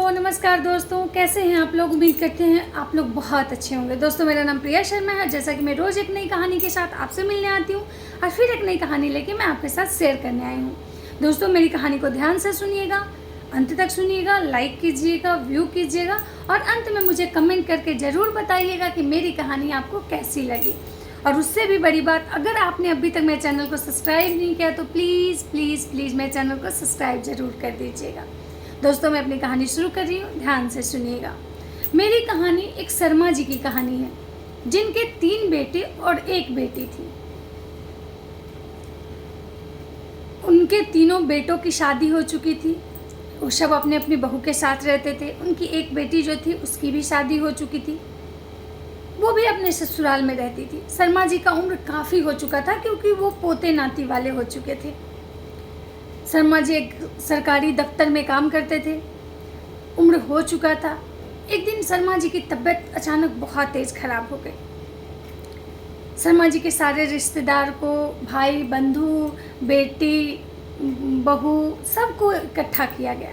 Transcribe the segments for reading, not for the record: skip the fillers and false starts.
Hello नमस्कार दोस्तों, कैसे हैं आप लोग। उम्मीद करते हैं आप लोग बहुत अच्छे होंगे। दोस्तों मेरा नाम प्रिया शर्मा है। जैसा कि मैं रोज़ एक नई कहानी के साथ आपसे मिलने आती हूँ और फिर एक नई कहानी लेके मैं आपके साथ शेयर करने आई हूँ। दोस्तों मेरी कहानी को ध्यान से सुनिएगा, अंत तक सुनिएगा, लाइक कीजिएगा, व्यू कीजिएगा और अंत में मुझे कमेंट करके ज़रूर बताइएगा कि मेरी कहानी आपको कैसी लगी। और उससे भी बड़ी बात, अगर आपने अभी तक मेरे चैनल को सब्सक्राइब नहीं किया तो प्लीज़ प्लीज़ प्लीज़ मेरे चैनल को सब्सक्राइब ज़रूर कर दीजिएगा। दोस्तों मैं अपनी कहानी शुरू कर रही हूँ, ध्यान से सुनिएगा। मेरी कहानी एक शर्मा जी की कहानी है, जिनके 3 बेटे और 1 बेटी थी। उनके तीनों बेटों की शादी हो चुकी थी, वो सब अपने अपनी बहू के साथ रहते थे। उनकी एक बेटी जो थी उसकी भी शादी हो चुकी थी, वो भी अपने ससुराल में रहती थी। शर्मा जी का उम्र काफ़ी हो चुका था क्योंकि वो पोते नाती वाले हो चुके थे। शर्मा जी एक सरकारी दफ्तर में काम करते थे, उम्र हो चुका था। एक दिन शर्मा जी की तबीयत अचानक बहुत तेज़ खराब हो गई। शर्मा जी के सारे रिश्तेदार को, भाई बंधु, बेटी, बहू, सबको इकट्ठा किया गया।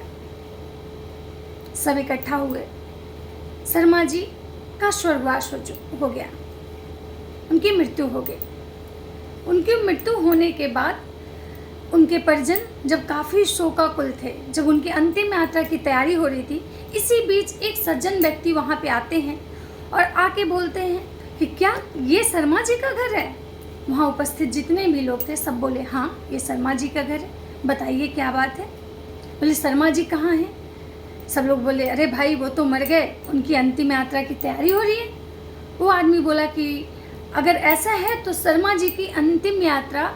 सब इकट्ठा हुए। शर्मा जी का स्वर्गवास हो गया, उनकी मृत्यु हो गई। उनकी मृत्यु होने के बाद उनके परिजन जब काफ़ी शोकाकुल थे, जब उनकी अंतिम यात्रा की तैयारी हो रही थी, इसी बीच एक सज्जन व्यक्ति वहाँ पे आते हैं और आके बोलते हैं कि क्या ये शर्मा जी का घर है। वहाँ उपस्थित जितने भी लोग थे सब बोले हाँ ये शर्मा जी का घर है, बताइए क्या बात है। बोले शर्मा जी कहाँ हैं। सब लोग बोले अरे भाई वो तो मर गए, उनकी अंतिम यात्रा की तैयारी हो रही है। वो आदमी बोला कि अगर ऐसा है तो शर्मा जी की अंतिम यात्रा,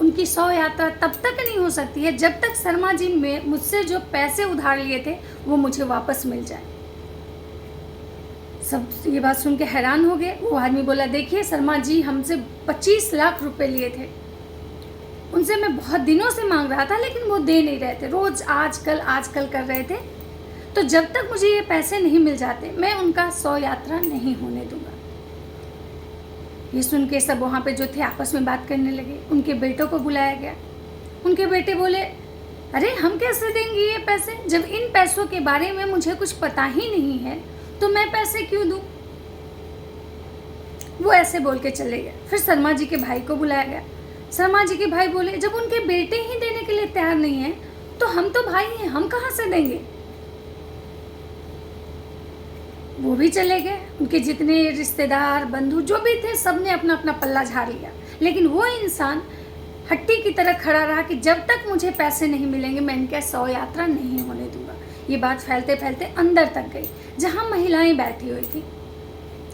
उनकी 100 यात्रा तब तक नहीं हो सकती है जब तक शर्मा जी में मुझसे जो पैसे उधार लिए थे वो मुझे वापस मिल जाए। सब ये बात सुन के हैरान हो गए। वो आदमी बोला देखिए शर्मा जी हमसे 25 लाख रुपए लिए थे, उनसे मैं बहुत दिनों से मांग रहा था लेकिन वो दे नहीं रहे थे, रोज़ आजकल कर रहे थे। तो जब तक मुझे ये पैसे नहीं मिल जाते मैं उनका 100 यात्रा नहीं होने दूंगा। ये सुन के सब वहाँ पे जो थे आपस में बात करने लगे। उनके बेटों को बुलाया गया। उनके बेटे बोले अरे हम कैसे देंगे ये पैसे, जब इन पैसों के बारे में मुझे कुछ पता ही नहीं है तो मैं पैसे क्यों दूँ। वो ऐसे बोल के चले गए। फिर शर्मा जी के भाई को बुलाया गया। शर्मा जी के भाई बोले जब उनके बेटे ही देने के लिए तैयार नहीं है तो हम तो भाई हैं, हम कहाँ से देंगे। वो भी चले गए। उनके जितने रिश्तेदार बंधु जो भी थे सब ने अपना अपना पल्ला झाड़ लिया, लेकिन वो इंसान हट्टी की तरह खड़ा रहा कि जब तक मुझे पैसे नहीं मिलेंगे मैं इनके 100 यात्रा नहीं होने दूंगा। ये बात फैलते फैलते अंदर तक गई, जहाँ महिलाएं बैठी हुई थी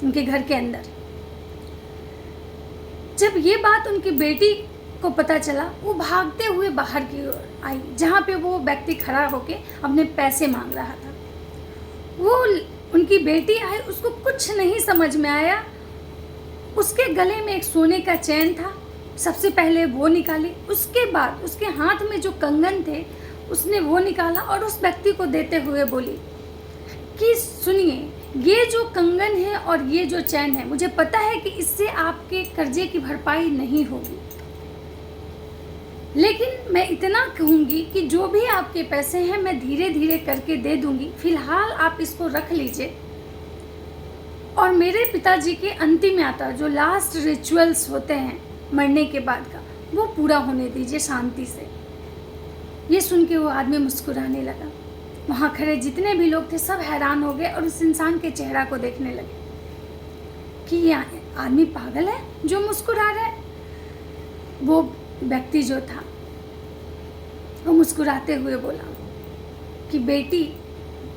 उनके घर के अंदर। जब ये बात उनकी बेटी को पता चला, वो भागते हुए बाहर की ओर आई, जहाँ पे वो व्यक्ति खड़ा होके अपने पैसे मांग रहा था। वो उनकी बेटी आई, उसको कुछ नहीं समझ में आया। उसके गले में एक सोने का चैन था, सबसे पहले वो निकाली। उसके बाद उसके हाथ में जो कंगन थे उसने वो निकाला और उस व्यक्ति को देते हुए बोली कि सुनिए ये जो कंगन है और ये जो चैन है, मुझे पता है कि इससे आपके कर्जे की भरपाई नहीं होगी, लेकिन मैं इतना कहूँगी कि जो भी आपके पैसे हैं मैं धीरे धीरे करके दे दूँगी। फिलहाल आप इसको रख लीजिए और मेरे पिताजी के अंतिम यात्रा जो लास्ट रिचुअल्स होते हैं मरने के बाद का, वो पूरा होने दीजिए शांति से। ये सुन के वो आदमी मुस्कुराने लगा। वहाँ खड़े जितने भी लोग थे सब हैरान हो गए और उस इंसान के चेहरा को देखने लगे कि ये आदमी पागल है जो मुस्कुरा रहा है। वो व्यक्ति जो था वो मुस्कुराते हुए बोला कि बेटी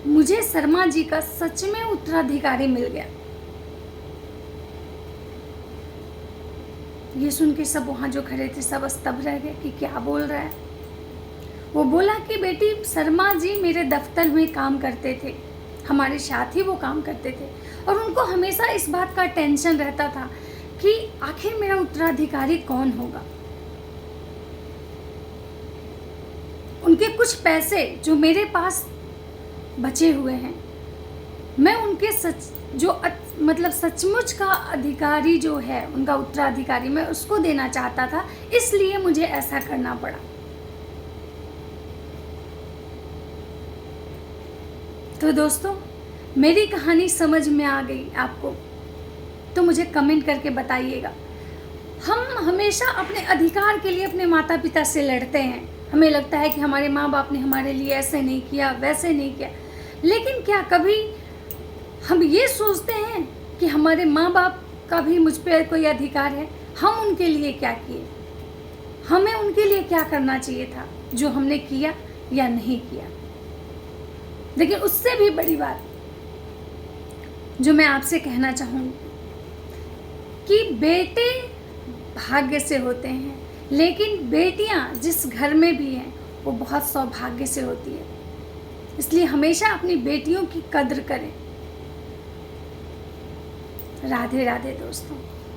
मुझे शर्मा जी का सच में उत्तराधिकारी मिल गया। ये सुन के सब वहाँ जो खड़े थे सब स्तब्ध रह गए कि क्या बोल रहा है। वो बोला कि बेटी शर्मा जी मेरे दफ्तर में काम करते थे, हमारे साथ ही वो काम करते थे और उनको हमेशा इस बात का टेंशन रहता था कि आखिर मेरा उत्तराधिकारी कौन होगा। उनके कुछ पैसे जो मेरे पास बचे हुए हैं, मैं उनके मतलब सचमुच का अधिकारी जो है, उनका उत्तराधिकारी, मैं उसको देना चाहता था, इसलिए मुझे ऐसा करना पड़ा। तो दोस्तों, मेरी कहानी समझ में आ गई आपको तो मुझे कमेंट करके बताइएगा। हम हमेशा अपने अधिकार के लिए अपने माता पिता से लड़ते हैं। हमें लगता है कि हमारे माँ बाप ने हमारे लिए ऐसे नहीं किया, वैसे नहीं किया, लेकिन क्या कभी हम ये सोचते हैं कि हमारे माँ बाप का भी मुझ पर कोई अधिकार है? हम उनके लिए क्या किए, हमें उनके लिए क्या करना चाहिए था, जो हमने किया या नहीं किया। लेकिन उससे भी बड़ी बात जो मैं आपसे कहना चाहूँगी कि बेटे भाग्य से होते हैं, लेकिन बेटियाँ जिस घर में भी हैं वो बहुत सौभाग्य से होती है। इसलिए हमेशा अपनी बेटियों की कद्र करें। राधे राधे दोस्तों।